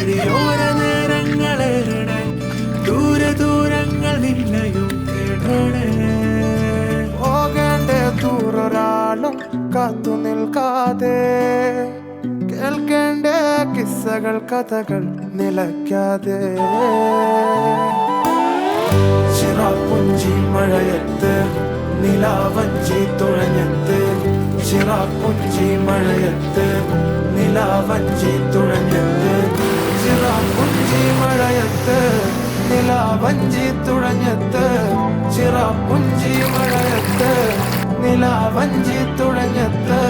വഴിയോര നേരങ്ങളേറെ ദൂരെ ദൂരങ്ങൾ നിന്നെയും തേടണേ. പോകേണ്ട ദൂരൊരാളും കാത്തു നിൽക്കാതെ കേൾക്കേണ്ട കിസ്സകൾ കഥകൾ നിലയ്ക്കാതെ ചിറാപ്പുഞ്ചി മഴയത്ത് നിലാവഞ്ചി തുഴഞ്ഞത്ത് ചിറാപ്പുഞ്ചി മഴയത്ത് നിലാവഞ്ചി തുഴഞ്ഞത്ത് ചിറാപ്പുഞ്ചി മഴയത്ത് നിലാവഞ്ചി തുഴഞ്ഞത്ത് ചിറാപ്പുഞ്ചി മഴയത്ത് നിലാവഞ്ചി തുഴഞ്ഞത്ത്